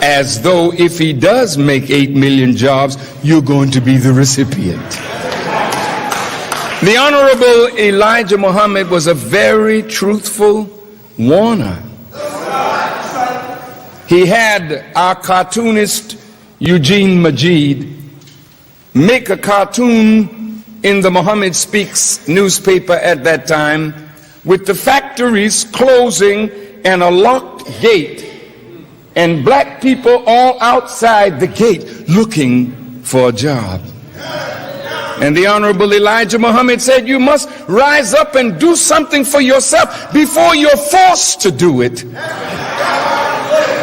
as though if he does make 8 million jobs, you're going to be the recipient. The Honorable Elijah Muhammad was a very truthful warner. He had our cartoonist Eugene Majid make a cartoon in the Muhammad Speaks newspaper at that time with the factories closing and a locked gate and black people all outside the gate looking for a job. And the Honorable Elijah Muhammad said, you must rise up and do something for yourself before you're forced to do it.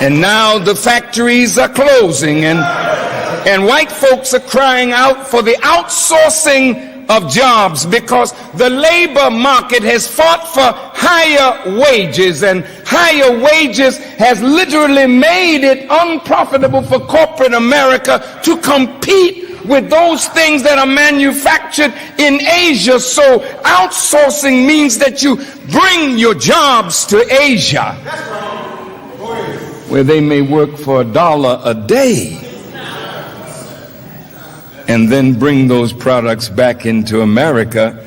And now the factories are closing and white folks are crying out for the outsourcing of jobs because the labor market has fought for higher wages, and higher wages has literally made it unprofitable for corporate America to compete with those things that are manufactured in Asia. So outsourcing means that you bring your jobs to Asia, where they may work for $1 a day, and then bring those products back into America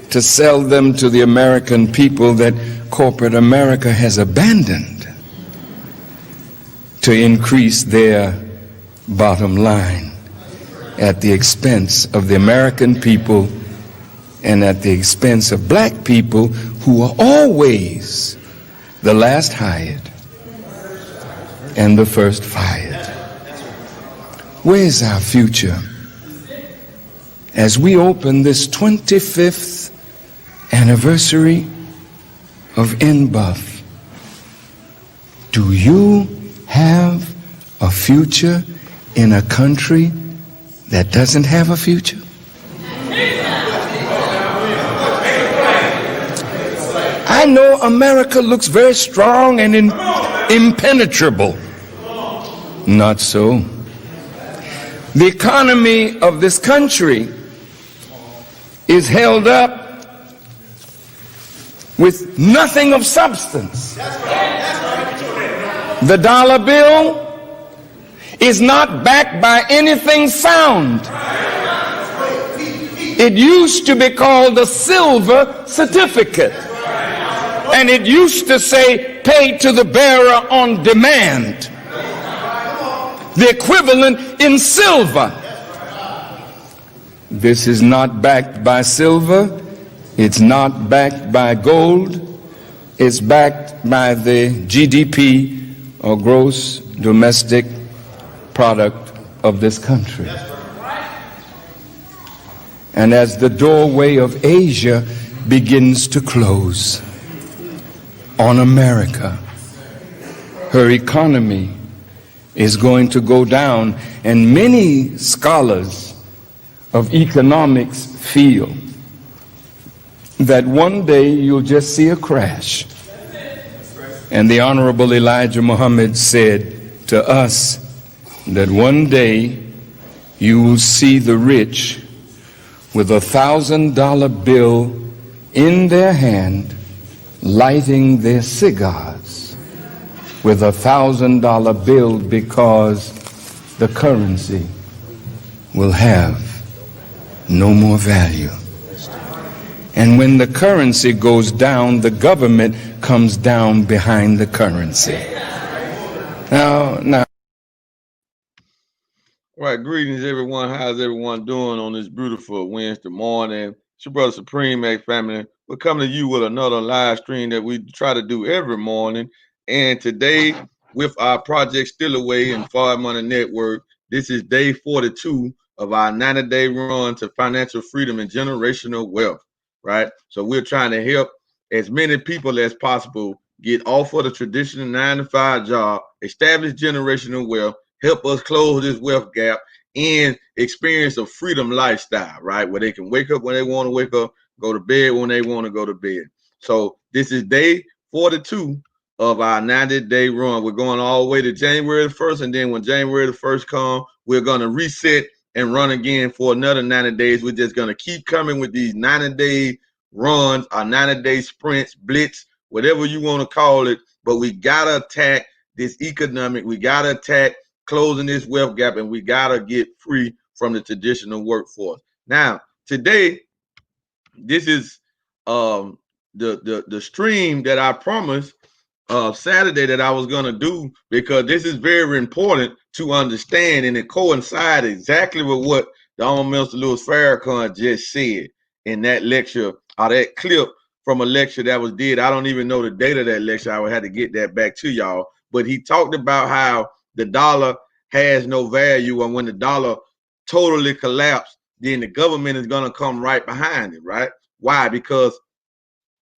to sell them to the American people that corporate America has abandoned to increase their bottom line at the expense of the American people and at the expense of black people who are always the last hired and the first fired. Where's our future? As we open this 25th anniversary of NBUF, do you have a future in a country that doesn't have a future? I know America looks very strong and impenetrable. Not so. The economy of this country is held up with nothing of substance. The dollar bill is not backed by anything sound. It used to be called a silver certificate, and it used to say pay to the bearer on demand, the equivalent in silver. This is not backed by silver, it's not backed by gold, it's backed by the GDP, or gross domestic product, of this country. And as the doorway of Asia begins to close on America, her economy is going to go down, and many scholars of economics feel that one day you'll just see a crash. And the Honorable Elijah Muhammad said to us that one day you will see the rich with $1,000 bill in their hand, lighting their cigars with $1,000 bill, because the currency will have no more value. And when the currency goes down, the government comes down behind the currency. Now. All right, greetings everyone. How's everyone doing on this beautiful Wednesday morning? It's your brother Supreme A family. We're coming to you with another live stream that we try to do every morning. And today, with our project Still Away and Far Money Network, this is day 42 of our 90-day run to financial freedom and generational wealth, right? So we're trying to help as many people as possible get off of the traditional 9-to-5 job, establish generational wealth, help us close this wealth gap, and experience a freedom lifestyle, right? Where they can wake up when they want to wake up, go to bed when they want to go to bed. So this is day 42 of our 90-day run. We're going all the way to January the 1st, and then when January the 1st comes, we're going to reset and run again for another 90 days. We're just going to keep coming with these 90-day runs, our 90-day sprints, blitz, whatever you want to call it. But we got to attack this economic, we got to attack closing this wealth gap, and we got to get free from the traditional workforce. Now, today, this is the stream that I promised Saturday that I was going to do, because this is very important to understand, and it coincides exactly with what the Honorable Minister Louis Farrakhan just said in that lecture, or that clip from a lecture that was did. I don't even know the date of that lecture. I would have to get that back to y'all. But he talked about how the dollar has no value, and when the dollar totally collapsed, then the government is going to come right behind it, right? Why? Because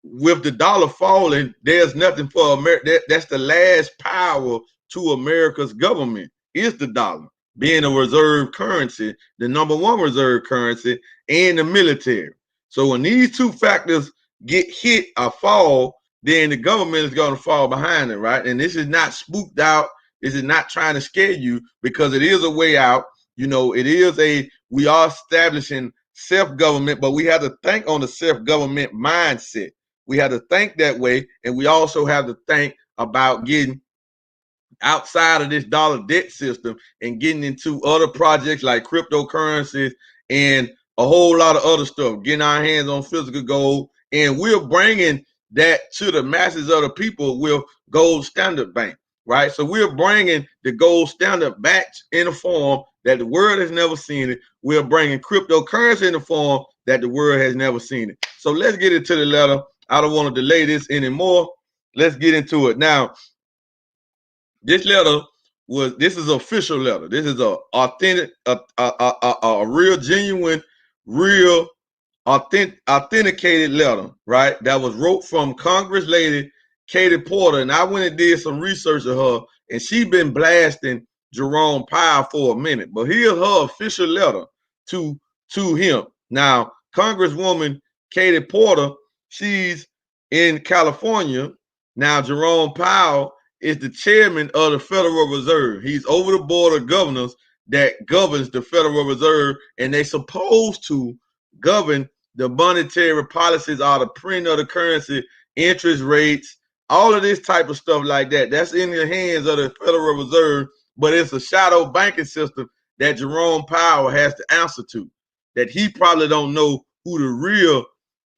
with the dollar falling, there's nothing for America. That's the last power to America's government, is the dollar, being a reserve currency, the number one reserve currency, and the military. So when these two factors get hit or fall, then the government is going to fall behind it, right? And this is not spooked out. This is not trying to scare you, because it is a way out. You know, we are establishing self-government, but we have to think on the self-government mindset. We have to think that way, and we also have to think about getting outside of this dollar debt system and getting into other projects like cryptocurrencies and a whole lot of other stuff, getting our hands on physical gold. And we're bringing that to the masses of the people with Gold Standard Bank, right? So we're bringing the gold standard back in a form that the world has never seen it. We're bringing cryptocurrency in a form that the world has never seen it. So let's get into the letter. I don't want to delay this anymore. Let's get into it. Now, this letter this is an official letter. This is a authentic, a real genuine, real authenticated letter, right? That was wrote from Congress lady Katie Porter. And I went and did some research of her, and she been blasting Jerome Powell for a minute. But here's her official letter to him. Now, Congresswoman Katie Porter, she's in California. Now, Jerome Powell is the chairman of the Federal Reserve. He's over the board of governors that governs the Federal Reserve, and they're supposed to govern the monetary policies, or the print of the currency, interest rates, all of this type of stuff like that. That's in the hands of the Federal Reserve, but it's a shadow banking system that Jerome Powell has to answer to, that he probably don't know who the real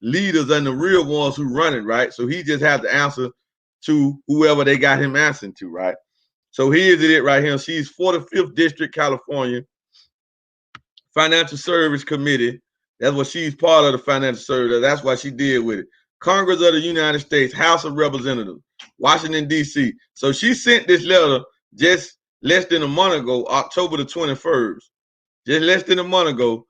leaders and the real ones who run it, right? So he just has to answer to whoever they got him answering to, right? So here's it right here. She's 45th District, California, Financial Service Committee. That's what she's part of, the Financial Service. That's why she did with it. Congress of the United States, House of Representatives, Washington, D.C. So she sent this letter just less than a month ago, October the 21st. Just less than a month ago.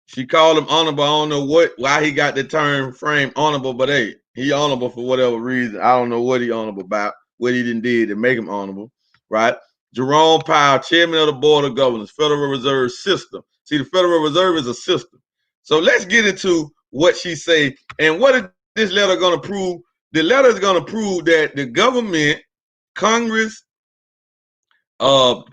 She called him honorable. I don't know why he got the term frame honorable, but hey, he honorable for whatever reason. I don't know what he honorable about, what he done did to make him honorable, right? Jerome Powell, chairman of the Board of Governors, Federal Reserve System. See, the Federal Reserve is a system. So let's get into what she say. And what is this letter going to prove? The letter is going to prove that the government, Congress,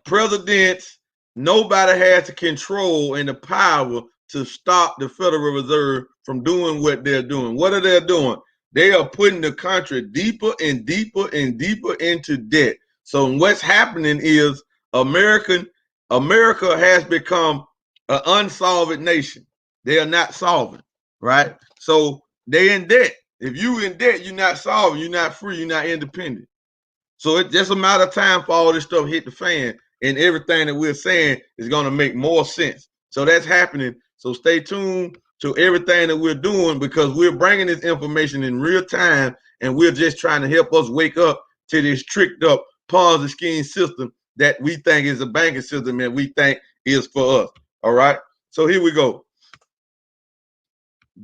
presidents, nobody has the control and the power to stop the Federal Reserve from doing what they're doing. What are they doing? They are putting the country deeper and deeper and deeper into debt. So what's happening is America has become an unsolved nation. They are not solving, right? So they in debt. If you in debt, you're not solving, you're not free, you're not independent. So it's just a matter of time for all this stuff hit the fan, and everything that we're saying is going to make more sense. So that's happening. So stay tuned to everything that we're doing, because we're bringing this information in real time, and we're just trying to help us wake up to this tricked up Ponzi scheme system that we think is a banking system and we think is for us. All right. So here we go.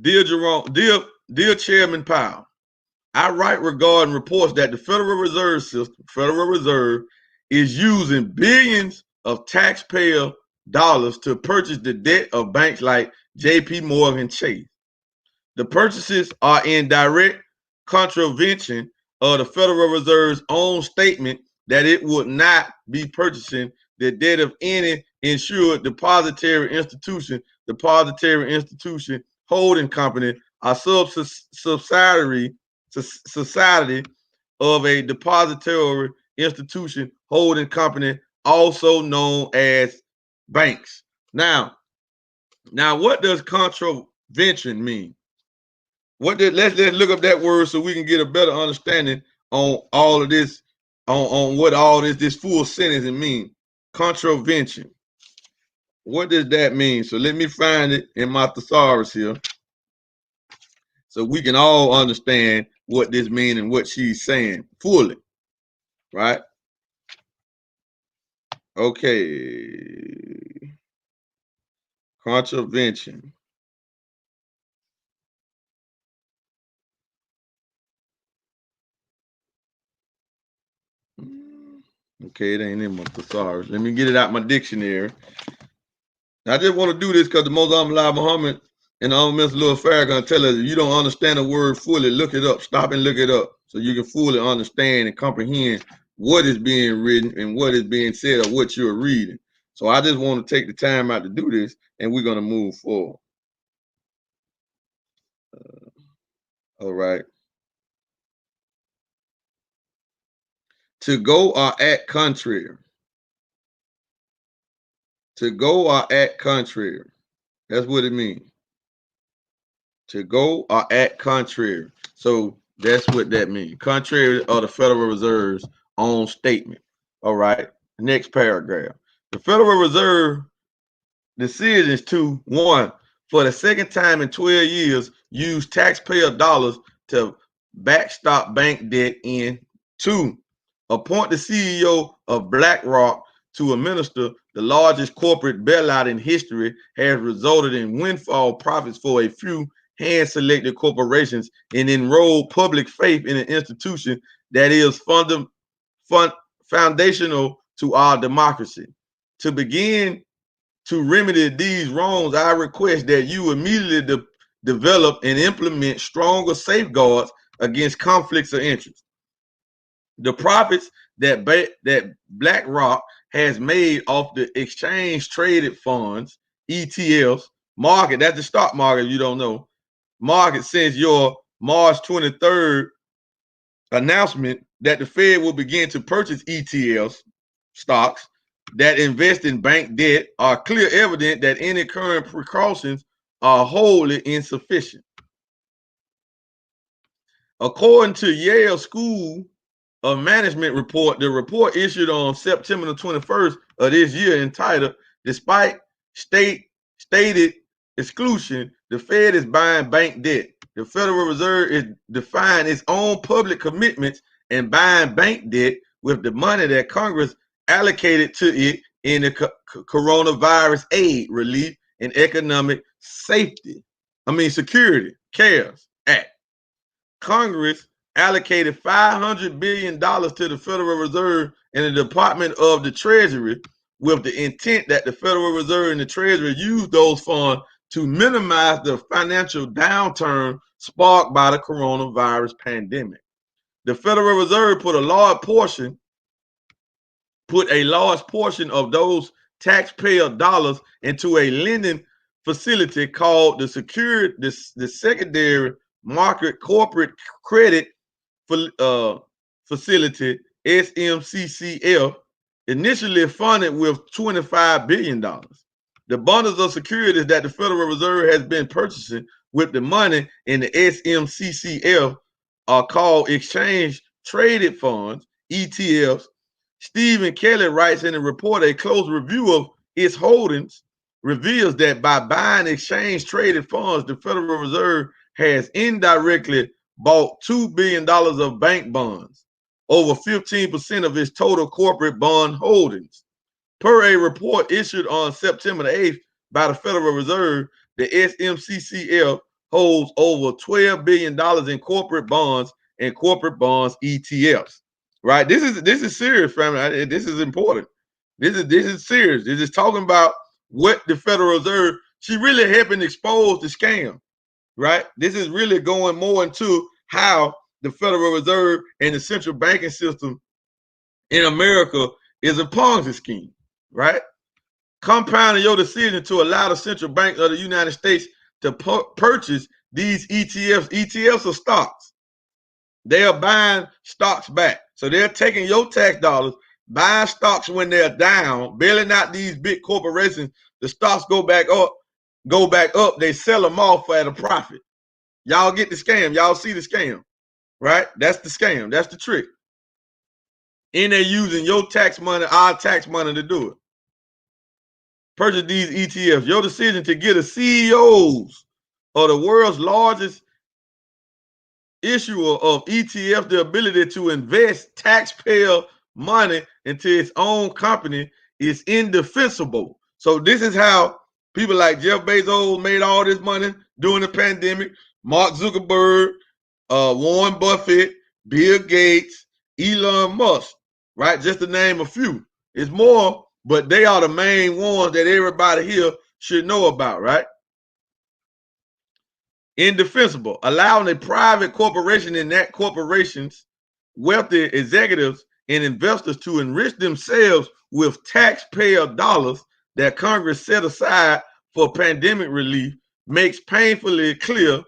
Dear Jerome, dear Chairman Powell, I write regarding reports that the Federal Reserve System, Federal Reserve, is using billions of taxpayer dollars to purchase the debt of banks like J.P. Morgan Chase. The purchases are in direct contravention of the Federal Reserve's own statement that it would not be purchasing the debt of any insured depository institution, holding company, or subsidiary society of a depository institution holding company, also known as banks. Now what does contravention mean? Let's look up that word so we can get a better understanding on all of this, on what all this full sentence mean. Contravention. What does that mean? So let me find it in my thesaurus here, so we can all understand what this means and what she's saying fully, right? Okay. Contravention. Okay, it ain't in my thesaurus. Let me get it out my dictionary. I just want to do this because the Most Honorable Muhammad and the Honorable Mr. Louis Farrakhan tell us if you don't understand a word fully, look it up. Stop and look it up so you can fully understand and comprehend what is being written and what is being said or what you're reading. So I just want to take the time out to do this, and we're going to move forward. All right. To go or act contrary. To go or act contrary. That's what it means. To go or act contrary. So that's what that means. Contrary of the Federal Reserve's own statement. All right. Next paragraph. The Federal Reserve decisions to, one, for the second time in 12 years, use taxpayer dollars to backstop bank debt, in two, appoint the CEO of BlackRock to administer the largest corporate bailout in history, has resulted in windfall profits for a few hand-selected corporations and enrolled public faith in an institution that is foundational to our democracy. To begin to remedy these wrongs, I request that you immediately develop and implement stronger safeguards against conflicts of interest. The profits that BlackRock has made off the exchange traded funds, ETFs, market, that's the stock market, you don't know, market since your March 23rd announcement that the Fed will begin to purchase ETFs, stocks, that invest in bank debt, are clear evidence that any current precautions are wholly insufficient. According to Yale School of Management report, the report issued on September the 21st of this year, entitled, "Despite Stated Exclusion, the Fed is buying bank debt. The Federal Reserve is defying its own public commitments and buying bank debt with the money that Congress allocated to it in the coronavirus aid, relief, and economic security, CARES Act. Congress allocated $500 billion to the Federal Reserve and the Department of the Treasury with the intent that the Federal Reserve and the Treasury use those funds to minimize the financial downturn sparked by the coronavirus pandemic. The Federal Reserve put a large portion of those taxpayer dollars into a lending facility called the Secondary Market Corporate Credit Facility, SMCCF, initially funded with $25 billion. The bundles of securities that the Federal Reserve has been purchasing with the money in the SMCCF are called exchange traded funds, ETFs. Stephen Kelly writes in a report, a close review of its holdings reveals that by buying exchange traded funds, the Federal Reserve has indirectly bought $2 billion of bank bonds, over 15% of its total corporate bond holdings. Per a report issued on September the 8th by the Federal Reserve, the SMCCF holds over $12 billion in corporate bonds and corporate bonds ETFs. Right? This is serious, family. This is important. This is serious. This is talking about what the Federal Reserve, she really helping expose the scam. Right? This is really going more into how the Federal Reserve and the central banking system in America is a Ponzi scheme, right? Compounding your decision to allow the central bank of the United States to purchase these ETFs. ETFs are stocks. They are buying stocks back. So they're taking your tax dollars, buying stocks when they're down, bailing out these big corporations. The stocks go back up. They sell them off at a profit. Y'all get the scam. Y'all see the scam, right? That's the scam. That's the trick. And they're using your tax money, our tax money to do it. Purchase these ETFs. Your decision to get the CEOs of the world's largest issuer of ETF the ability to invest taxpayer money into its own company is indefensible. So this is how people like Jeff Bezos made all this money during the pandemic. Mark Zuckerberg, Warren Buffett, Bill Gates, Elon Musk, right? Just to name a few. It's more, but they are the main ones that everybody here should know about, right? Indefensible, allowing a private corporation and that corporation's wealthy executives and investors to enrich themselves with taxpayer dollars that Congress set aside for pandemic relief makes painfully clear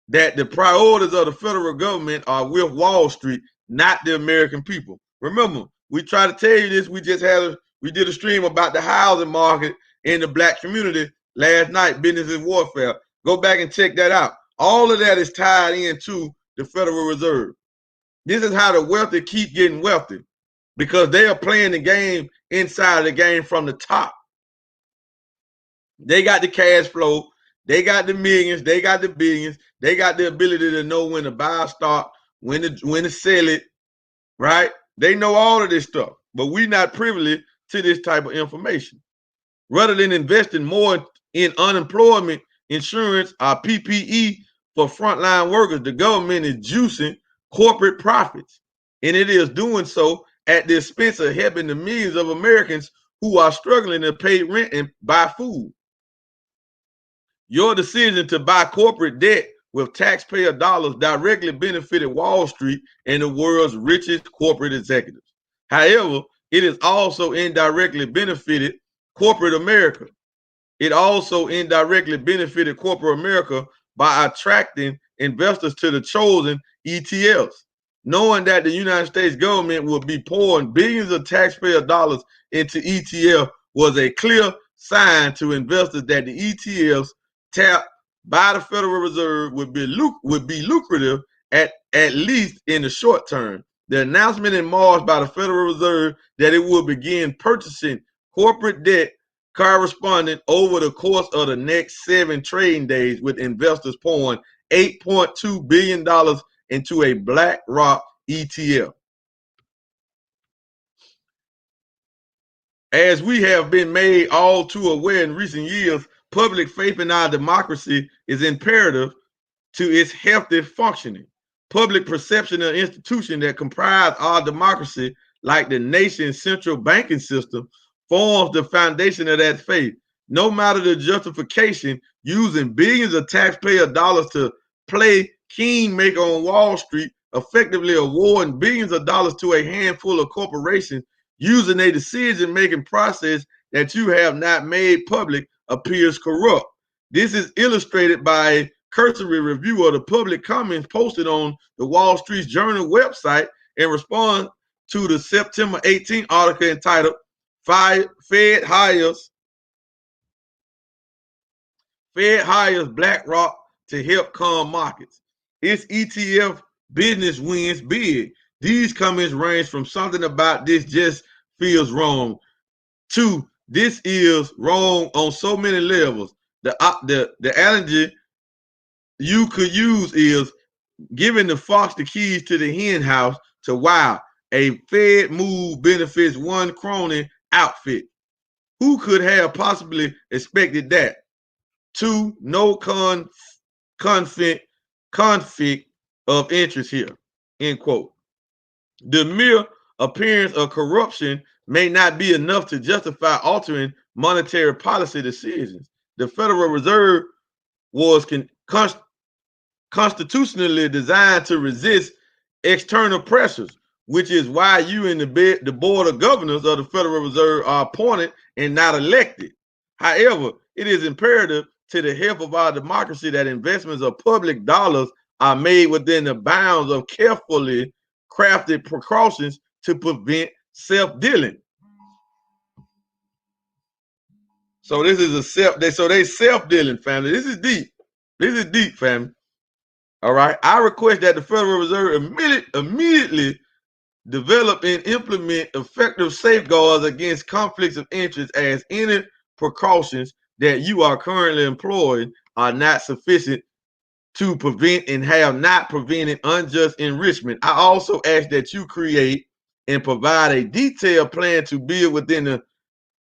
that the priorities of the federal government are with Wall Street, not the American people. Remember, we try to tell you this. We did a stream about the housing market in the black community last night, business and warfare. Go back and check that out. All of that is tied into the Federal Reserve. This is how the wealthy keep getting wealthy, because they are playing the game inside the game from the top. They got the cash flow. They got the millions. They got the billions. They got the ability to know when to buy a stock, when to sell it, right? They know all of this stuff, but we're not privy to this type of information. Rather than investing more in unemployment insurance or PPE for frontline workers, the government is juicing corporate profits, and it is doing so at the expense of helping the millions of Americans who are struggling to pay rent and buy food. Your decision to buy corporate debt with taxpayer dollars directly benefited Wall Street and the world's richest corporate executives. However, it has also indirectly benefited corporate America. It also indirectly benefited corporate America by attracting investors to the chosen ETFs. Knowing that the United States government would be pouring billions of taxpayer dollars into ETF was a clear sign to investors that the ETFs tapped by the Federal Reserve would be lucrative at least in the short term. The announcement in March by the Federal Reserve that it will begin purchasing corporate debt corresponding over the course of the next 7 trading days, with investors pouring $8.2 billion into a BlackRock ETF. As we have been made all too aware in recent years, public faith in our democracy is imperative to its healthy functioning. Public perception of institutions that comprise our democracy, like the nation's central banking system, forms the foundation of that faith. No matter the justification, using billions of taxpayer dollars to play kingmaker on Wall Street, effectively awarding billions of dollars to a handful of corporations, using a decision-making process that you have not made public, appears corrupt. This is illustrated by a cursory review of the public comments posted on the Wall Street Journal website in response to the September 18 article entitled Fed hires BlackRock to help calm markets. Its ETF business wins big. These comments range from something about this just feels wrong to this is wrong on so many levels. The analogy you could use is giving the fox the keys to the hen house to wow, a Fed move benefits one crony outfit. Who could have possibly expected that? 2, no conflict of interest here, end quote. The mere appearance of corruption may not be enough to justify altering monetary policy decisions. The Federal Reserve was constitutionally designed to resist external pressures, which is why you and the board of governors of the Federal Reserve are appointed and not elected. However, it is imperative to the health of our democracy that investments of public dollars are made within the bounds of carefully crafted precautions to prevent self-dealing. So this is they self-dealing, family. This is deep. This is deep, family. All right. I request that the Federal Reserve immediately develop and implement effective safeguards against conflicts of interest, as any precautions that you are currently employing are not sufficient to prevent and have not prevented unjust enrichment. I also ask that you create and provide a detailed plan to build within the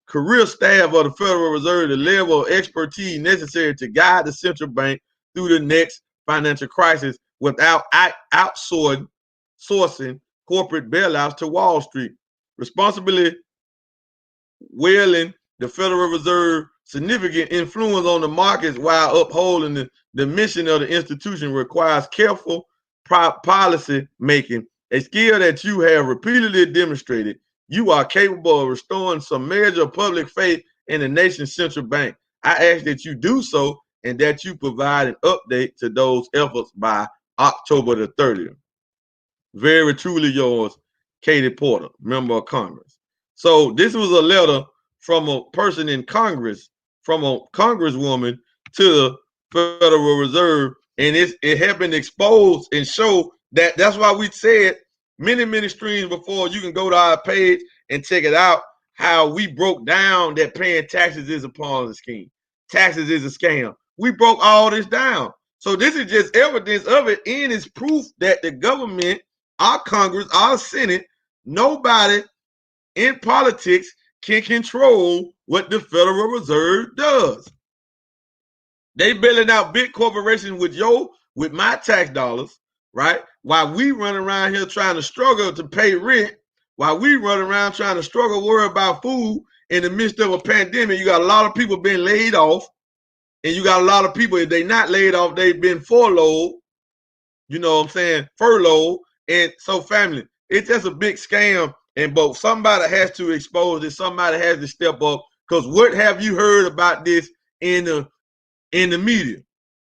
career staff of the Federal Reserve the level of expertise necessary to guide the central bank through the next financial crisis without outsourcing corporate bailouts to Wall Street. Responsibly wielding the Federal Reserve significant influence on the markets while upholding the mission of the institution requires careful policy making, a skill that you have repeatedly demonstrated. You are capable of restoring some measure of public faith in the nation's central bank. I ask that you do so and that you provide an update to those efforts by October the 30th. Very truly yours, Katie Porter, member of Congress. So this was a letter from a person in Congress, from a Congresswoman to the Federal Reserve, and it had been exposed and show that that's why we said many streams before. You can go to our page and check it out, how we broke down that paying taxes is a Ponzi scheme. Taxes is a scam. We broke all this down. So this is just evidence of it, and it's proof that the government, our Congress, our Senate, nobody in politics can control what the Federal Reserve does. They bailing out big corporations with my tax dollars, right? While we run around here trying to struggle to pay rent, while we run around trying to struggle, worry about food in the midst of a pandemic, you got a lot of people being laid off, and you got a lot of people, if they not laid off, they've been furloughed, you know what I'm saying, furloughed. And so, family, it's just a big scam. And but somebody has to expose it. Somebody has to step up. Because what have you heard about this in the media?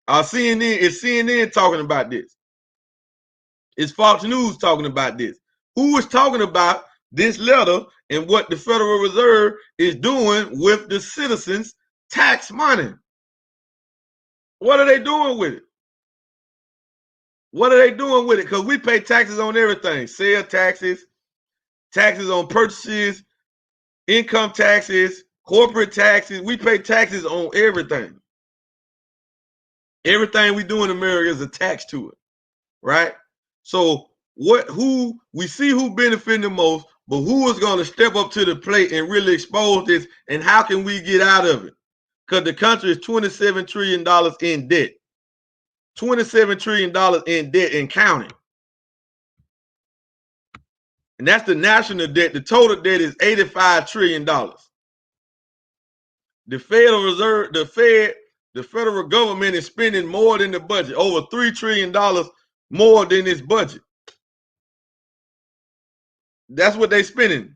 CNN is CNN talking about this. It's Fox News talking about this. Who is talking about this letter and what the Federal Reserve is doing with the citizens' tax money? What are they doing with it? What are they doing with it? Because we pay taxes on everything. Sale taxes, taxes on purchases, income taxes, corporate taxes. We pay taxes on everything. Everything we do in America is a tax to it, right? So who we see who benefiting the most, but who is going to step up to the plate and really expose this, and how can we get out of it? Because the country is $27 trillion in debt. $27 trillion in debt and counting. And that's the national debt. The total debt is $85 trillion. The Federal Reserve, the federal government is spending more than the budget, over $3 trillion more than its budget. That's what they're spending.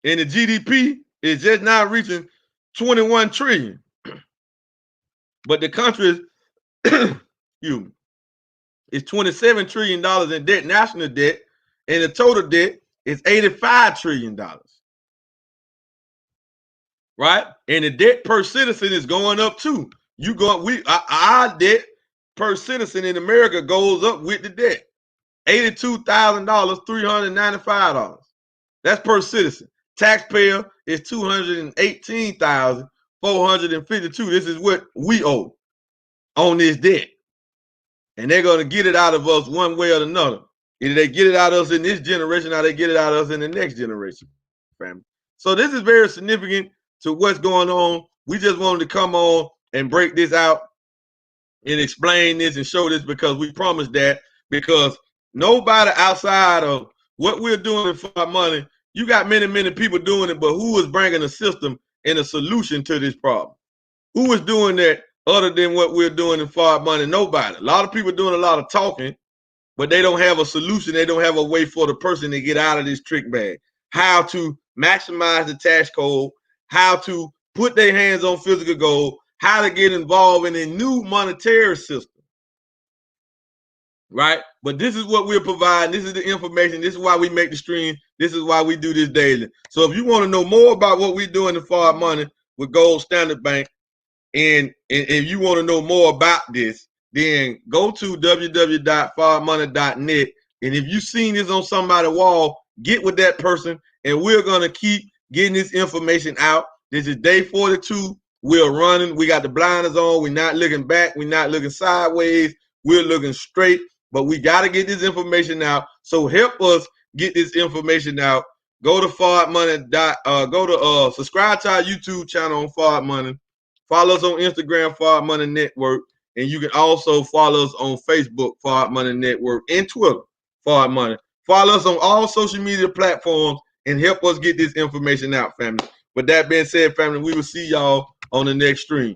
And the GDP is just now reaching 21 trillion. But the country is $27 trillion in debt, national debt, and the total debt is $85 trillion. Right? And the debt per citizen is going up too. Our debt per citizen in America goes up with the debt. $82,000, $395. That's per citizen. Taxpayer is $218,452. This is what we owe on this debt. And they're going to get it out of us one way or another. Either they get it out of us in this generation or they get it out of us in the next generation, family. So this is very significant to what's going on. We just wanted to come on and break this out and explain this and show this, because we promised that, because nobody outside of what we're doing for our money, you got many people doing it, but who is bringing a system and a solution to this problem? Who is doing that other than what we're doing in FARC money? Nobody. A lot of people doing a lot of talking, but they don't have a solution. They don't have a way for the person to get out of this trick bag. How to maximize the tax code, how to put their hands on physical gold, how to get involved in a new monetary system. right? But this is what we're providing. This is the information. This is why we make the stream. This is why we do this daily. So if you want to know more about what we do in the Forward Money with Gold Standard Bank, and if you want to know more about this, then go to www.forwardmoney.net. And if you've seen this on somebody's wall, get with that person, and we're gonna keep getting this information out. This is day 42. We're running. We got the blinders on. We're not looking back. We're not looking sideways. We're looking straight. But we got to get this information out. So help us get this information out. Go to Forward Money. Subscribe to our YouTube channel on Forward Money. Follow us on Instagram, Forward Money Network, and you can also follow us on Facebook, Forward Money Network, and Twitter, Forward Money. Follow us on all social media platforms and help us get this information out, family. With that being said, family, we will see y'all on the next stream.